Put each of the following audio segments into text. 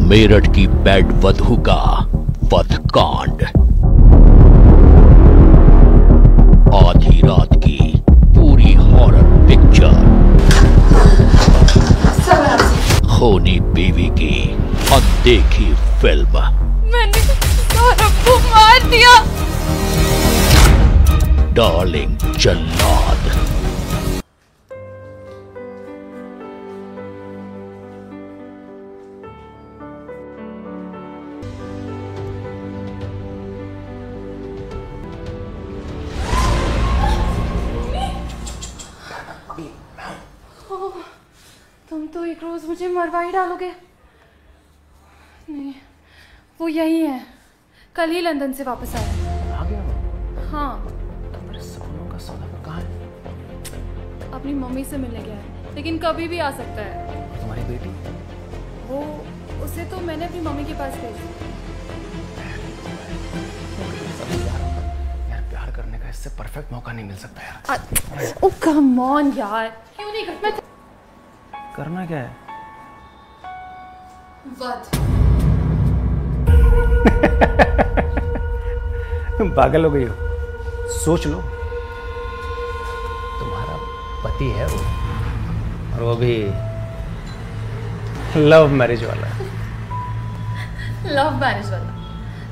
मेरठ की बेड वधू का वधकांड। आधी रात की पूरी हॉरर पिक्चर। खूनी बीवी की अनदेखी फिल्म। मैंने सौरभ को मार दिया। डार्लिंग जल्लाद। तुम तो एक रोज मुझे मरवा ही डालोगे। नहीं, वो यही है। कल ही लंदन से वापस आया। आ गया? हाँ। तो मेरे सपनों का सौदागर कहाँ है? अपनी मम्मी से मिलने गया है, लेकिन कभी भी आ सकता है। तुम्हारी बेटी? वो उसे तो मैंने अपनी मम्मी के पास भेज दिया। यार प्यार करने का इससे परफेक्ट मौका नहीं मिल सकता यार। ओह कम ऑन यार, क्यों नहीं करना? करना क्या है? वध। तुम पागल हो गई हो। सोच लो, तुम्हारा पति है वो, और वो भी लव मैरिज वाला। लव मैरिज वाला?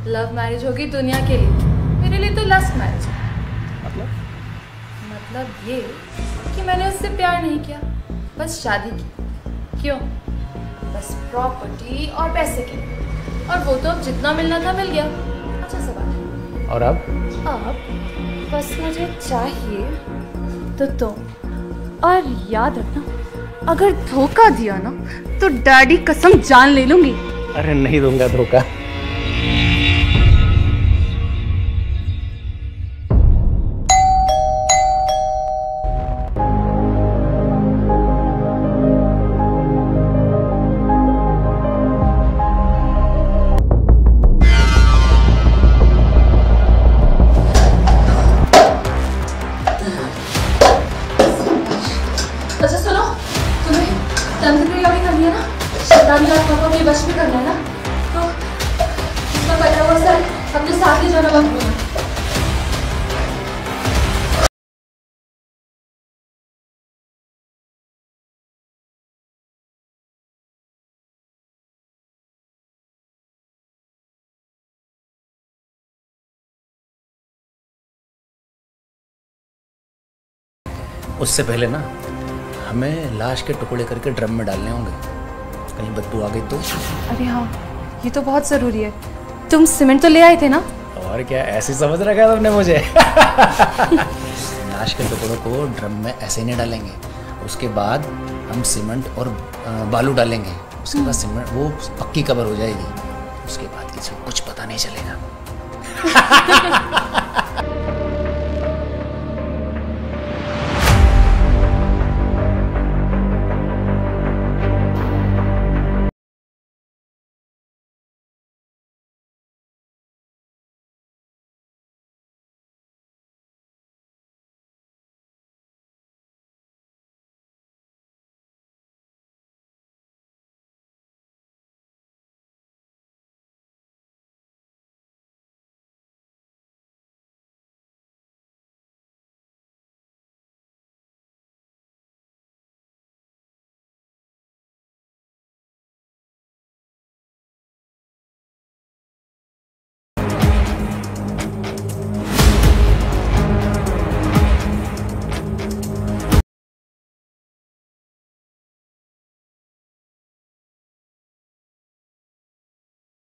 लव मैरिज होगी दुनिया के लिए, मेरे लिए तो लस्ट मैरिज है। मतलब ये कि मैंने उससे प्यार नहीं किया, बस शादी की। क्यों? बस प्रॉपर्टी और पैसे के लिए। और वो तो अब जितना मिलना था मिल गया। अच्छा सवाल। और अब बस मुझे चाहिए तो तुम। और याद रखना, अगर धोखा दिया ना तो डैडी कसम जान ले लूंगी। अरे नहीं दूंगा धोखा। अच्छा सुनो, तुम्हें तंत्र क्रिया भी करनी है ना, शैतानी आत्मा को अपने वश में करना है ना, तो इसका बचा हुआ सर अपने साथ ले जाना बंद करो। उससे पहले ना हमें लाश के टुकड़े करके ड्रम में डालने होंगे, कहीं बदबू आ गई तो। अरे हाँ, ये तो बहुत जरूरी है। तुम सीमेंट तो ले आए थे ना? और क्या ऐसे समझ रखा तुमने मुझे? लाश के टुकड़ों को ड्रम में ऐसे ही नहीं डालेंगे, उसके बाद हम सीमेंट और बालू डालेंगे, उसके बाद सीमेंट वो पक्की कवर हो जाएगी, उसके बाद किसी को कुछ पता नहीं चलेगा।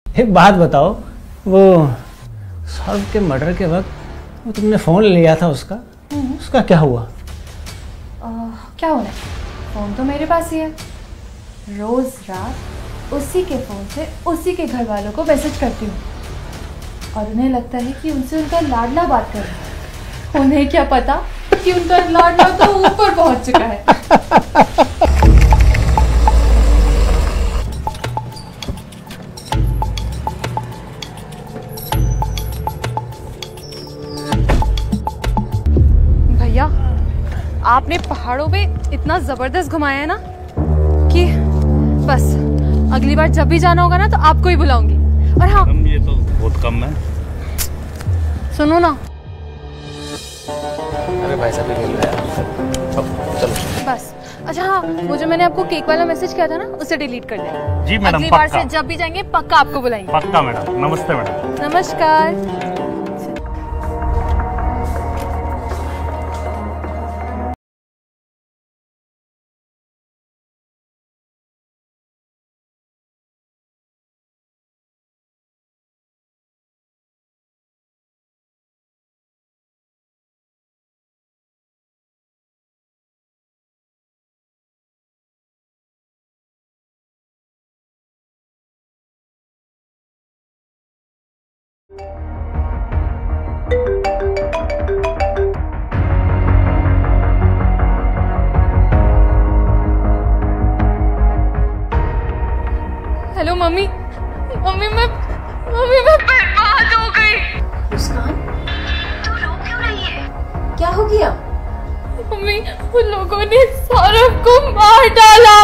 एक बात बताओ, वो सौरभ के मर्डर के वक्त वो तुमने फ़ोन लिया था उसका क्या हुआ? क्या होना है? फ़ोन तो मेरे पास ही है। रोज़ रात उसी के फ़ोन से उसी के घर वालों को मैसेज करती हूँ, और उन्हें लगता है कि उनसे उनका लाडला बात कर रहा है। उन्हें क्या पता कि उनका लाडला तो ऊपर पहुँच चुका है। आपने पहाड़ों पे इतना जबरदस्त घुमाया है ना कि बस अगली बार जब भी जाना होगा ना तो आपको ही बुलाऊंगी। और हाँ मैडम ये तो बहुत कम है। सुनो ना। अरे भाई साहब मिल रहा है। चलो बस। अच्छा हाँ, वो जो मैंने आपको केक वाला मैसेज किया था ना, उसे डिलीट कर देना। जी मैडम, अगली बार पक्का। से जब भी जाएंगे पक्का आपको बुलाएंगे। पक्का मैडम। नमस्ते मैडम। नमस्कार। Hello mummy. मम्मी मैं बर्बाद हो गई। मुस्कान, तू रो क्यों रही है? क्या हो गया? मम्मी उन लोगों ने सौरभ को मार डाला।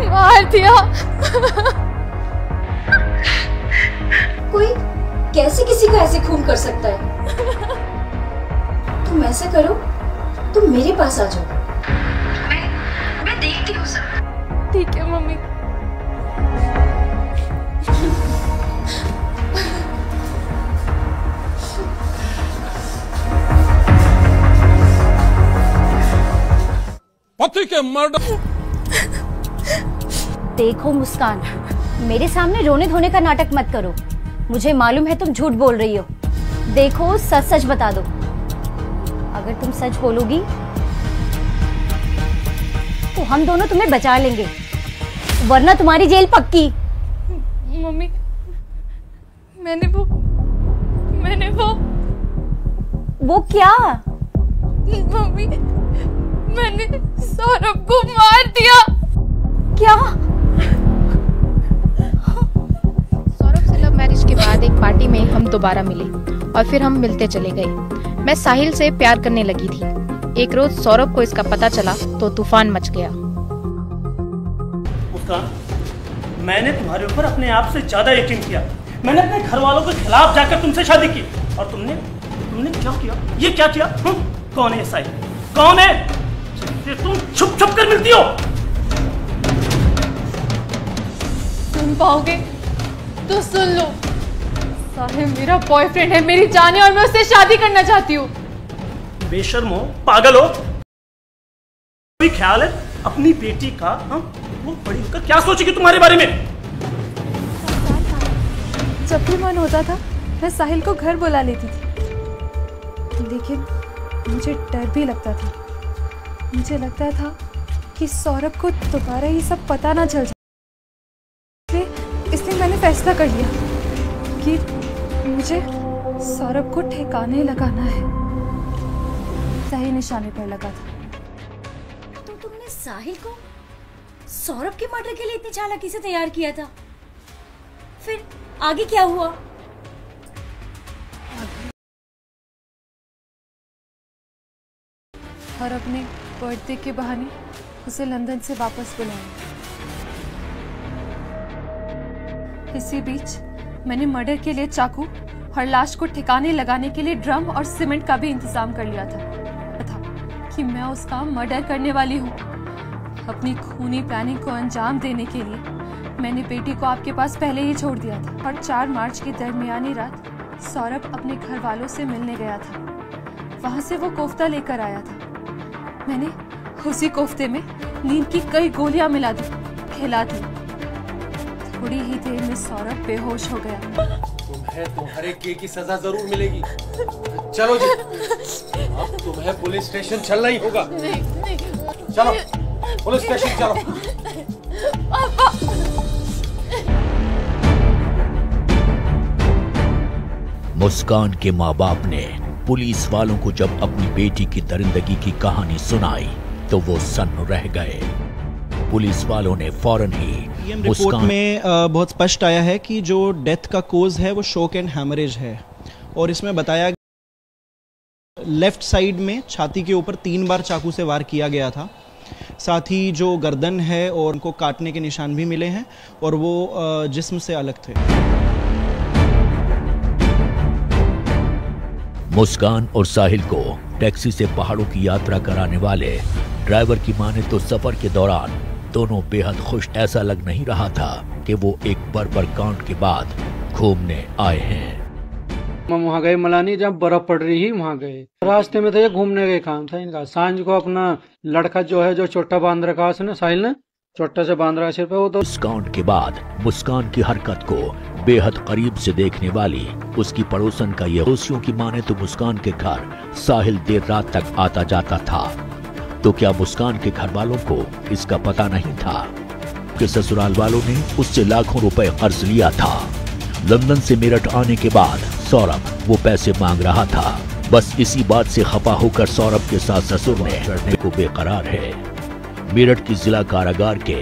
मार दिया। कोई कैसे किसी का ऐसे खून कर सकता है? तुम ऐसा करो, तुम मेरे पास आ जाओ। मैं देखती हूँ सब। ठीक है मम्मी। पति के मर्डर। देखो मुस्कान, मेरे सामने रोने धोने का नाटक मत करो। मुझे मालूम है तुम झूठ बोल रही हो। देखो सच सच बता दो। अगर तुम सच बोलोगी तो हम दोनों तुम्हें बचा लेंगे, वरना तुम्हारी जेल पक्की। मम्मी मैंने वो क्या? मम्मी मैंने सौरभ को मार दिया। क्या? सौरभ से लव मैरिज के बाद एक पार्टी में हम दोबारा मिले और फिर हम मिलते चले गए। मैं साहिल से प्यार करने लगी थी। एक रोज सौरभ को इसका पता चला तो तूफान मच गया। मुस्कान, मैंने तुम्हारे ऊपर अपने आप से ज्यादा यकीन किया। मैंने अपने घर वालों के खिलाफ जाकर तुमसे शादी की और तुमने क्या किया? ये क्या किया? कौन है साहिल? कौन है? तुम छुप छुप कर मिलती हो। सुन पाओगे तो सुन लो। साहिल मेरा बॉयफ्रेंड है, मेरी जान है और मैं उससे शादी करना चाहती हूँ। बेशर्म हो, पागल हो। कोई ख्याल है अपनी बेटी का? वो बड़ी होकर क्या सोचेगी तुम्हारे बारे में? जब भी मन होता था मैं साहिल को घर बुला लेती थी, लेकिन मुझे डर भी लगता था। मुझे लगता था कि सौरभ को दोबारा ये सब पता ना चल जाए। इसलिए मैंने फैसला कर लिया कि मुझे सौरभ को ठिकाने लगाना है। सही निशाने पर लगा था। तो तुमने साहिल को सौरभ के मर्डर के लिए इतनी चालाकी से तैयार किया था, फिर आगे क्या हुआ? और अपने बर्थडे के बहाने उसे लंदन से वापस बुलाया। इसी बीच मैंने मर्डर के लिए चाकू और लाश को ठिकाने लगाने के लिए ड्रम और सीमेंट का भी इंतजाम कर लिया था कि मैं उसका मर्डर करने वाली हूँ। अपनी खूनी प्लानिंग को अंजाम देने के लिए मैंने बेटी को आपके पास पहले ही छोड़ दिया था और 4 मार्च की दरमियानी रात सौरभ अपने घर वालों से मिलने गया था। वहां से वो कोफ्ता लेकर आया था। मैंने उसी कोफ्ते में नींद की कई गोलियां मिला दी, खिला दी। थोड़ी ही देर में सौरभ बेहोश हो गया। तुम्हें तुम्हारे केस की सजा जरूर मिलेगी। चलो जी, अब तुम्हें पुलिस स्टेशन चलना ही होगा। चलो पुलिस स्टेशन चलो। मुस्कान के माँ बाप ने पुलिस वालों को जब अपनी बेटी की दरिंदगी की कहानी सुनाई तो वो सन्न रह गए। पुलिस वालों ने फौरन ही रिपोर्ट मुस्कान में बहुत स्पष्ट आया है कि जो डेथ का कोज है वो शॉक एंड हैमरेज है, और इसमें बताया लेफ्ट साइड में छाती के ऊपर 3 बार चाकू से वार किया गया था। साथ ही जो गर्दन है और उनको काटने के निशान भी मिले हैं, और वो जिस्म से अलग थे। मुस्कान और साहिल को टैक्सी से पहाड़ों की यात्रा कराने वाले ड्राइवर की माने तो सफर के दौरान दोनों बेहद खुश ऐसा लग नहीं रहा था कि वो एक बर्बर कांड के बाद घूमने आए हैं। हम वहाँ गए मलानी, जब बर्फ पड़ रही ही वहाँ गए। रास्ते में तो ये घूमने का काम था इनका। सांझ को अपना लड़का जो है जो चोटा बांध रखा उसने, साहिल ने चोटा से बांध रखा सिर पे, वो तो इस कांड के बाद मुस्कान की हरकत को बेहद करीब से देखने वाली उसकी पड़ोसन का ये दोषियों की माने तो मुस्कान के घर साहिल देर रात तक आता जाता था। तो क्या मुस्कान के घर वालों को इसका पता नहीं था कि ससुराल वालों ने उससे लाखों रुपए कर्ज लिया था? लंदन से मेरठ आने के बाद सौरभ वो पैसे मांग रहा था। बस इसी बात से खफा होकर सौरभ के साथ ससुर ने चढ़ने को बेकरार है। मेरठ की जिला कारागार के